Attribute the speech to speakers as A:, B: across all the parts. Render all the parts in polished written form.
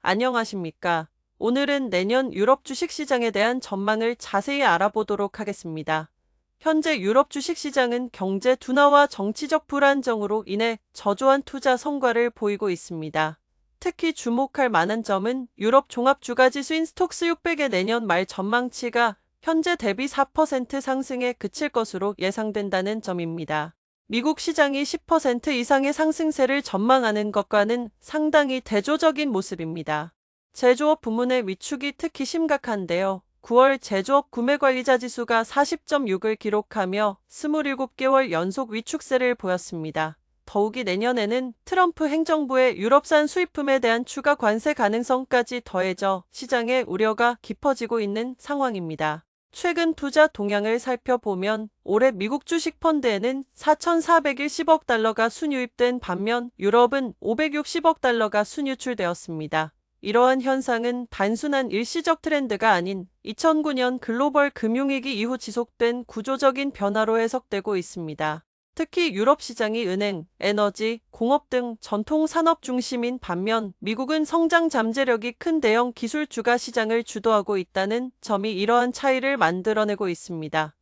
A: 안녕하십니까? 오늘은 내년 유럽 주식시장에 대한 전망을 자세히 알아보도록 하겠습니다. 현재 유럽 주식시장은 경제 둔화와 정치적 불안정으로 인해 저조한 투자 성과를 보이고 있습니다. 특히 주목할 만한 점은 유럽 종합주가지수인 스톡스 600의 내년 말 전망치가 현재 대비 4% 상승에 그칠 것으로 예상된다는 점입니다. 미국 시장이 10% 이상의 상승세를 전망하는 것과는 상당히 대조적인 모습입니다. 제조업 부문의 위축이 특히 심각한데요. 9월 제조업 구매관리자 지수가 40.6을 기록하며 27개월 연속 위축세를 보였습니다. 더욱이 내년에는 트럼프 행정부의 유럽산 수입품에 대한 추가 관세 가능성까지 더해져 시장의 우려가 깊어지고 있는 상황입니다. 최근 투자 동향을 살펴보면 올해 미국 주식 펀드에는 4,410억 달러가 순유입된 반면 유럽은 560억 달러가 순유출되었습니다. 이러한 현상은 단순한 일시적 트렌드가 아닌 2009년 글로벌 금융위기 이후 지속된 구조적인 변화로 해석되고 있습니다. 특히 유럽 시장이 은행, 에너지, 공업 등 전통 산업 중심인 반면 미국은 성장 잠재력이 큰 대형 기술 주가 시장을 주도하고 있다는 점이 이러한 차이를 만들어내고 있습니다.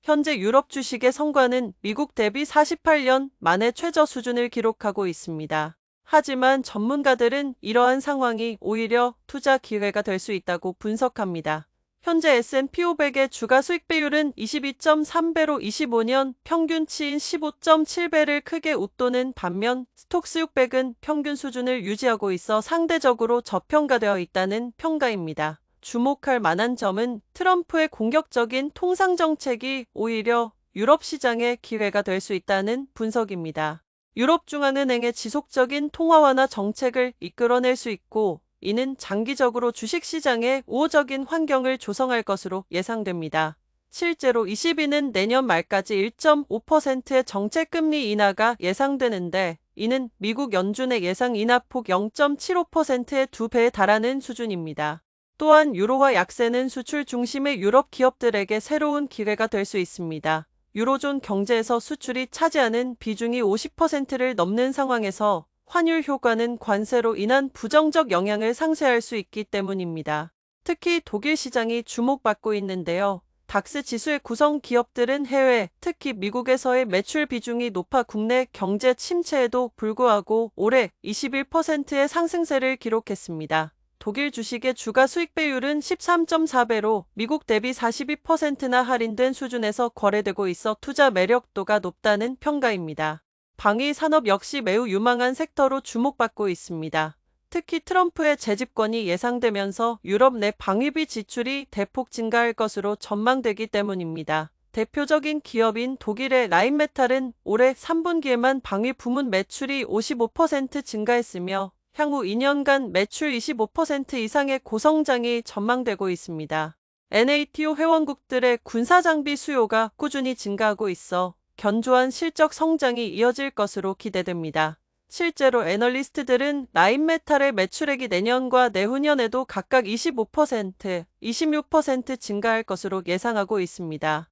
A: 현재 유럽 주식의 성과는 미국 대비 48년 만에 최저 수준을 기록하고 있습니다. 하지만 전문가들은 이러한 상황이 오히려 투자 기회가 될 수 있다고 분석합니다. 현재 S&P 500의 주가 수익 비율은 22.3배로 25년 평균치인 15.7배를 크게 웃도는 반면 스톡스 600은 평균 수준을 유지하고 있어 상대적으로 저평가되어 있다는 평가입니다. 주목할 만한 점은 트럼프의 공격적인 통상 정책이 오히려 유럽 시장의 기회가 될 수 있다는 분석입니다. 유럽중앙은행의 지속적인 통화 완화 정책을 이끌어낼 수 있고 이는 장기적으로 주식시장에 우호적인 환경을 조성할 것으로 예상됩니다. 실제로 ECB는 내년 말까지 1.5%의 정책금리 인하가 예상되는데 이는 미국 연준의 예상 인하폭 0.75%의 2배에 달하는 수준입니다. 또한 유로화 약세는 수출 중심의 유럽 기업들에게 새로운 기회가 될 수 있습니다. 유로존 경제에서 수출이 차지하는 비중이 50%를 넘는 상황에서 환율 효과는 관세로 인한 부정적 영향을 상쇄할 수 있기 때문입니다. 특히 독일 시장이 주목받고 있는데요. 닥스 지수의 구성 기업들은 해외, 특히 미국에서의 매출 비중이 높아 국내 경제 침체에도 불구하고 올해 21%의 상승세를 기록했습니다. 독일 주식의 주가 수익 배율은 13.4배로 미국 대비 42%나 할인된 수준에서 거래되고 있어 투자 매력도가 높다는 평가입니다. 방위 산업 역시 매우 유망한 섹터로 주목받고 있습니다. 특히 트럼프의 재집권이 예상되면서 유럽 내 방위비 지출이 대폭 증가할 것으로 전망되기 때문입니다. 대표적인 기업인 독일의 라인메탈은 올해 3분기에만 방위 부문 매출이 55% 증가했으며 향후 2년간 매출 25% 이상의 고성장이 전망되고 있습니다. NATO 회원국들의 군사장비 수요가 꾸준히 증가하고 있어 견조한 실적 성장이 이어질 것으로 기대됩니다. 실제로 애널리스트들은 라인메탈의 매출액이 내년과 내후년에도 각각 25%, 26% 증가할 것으로 예상하고 있습니다.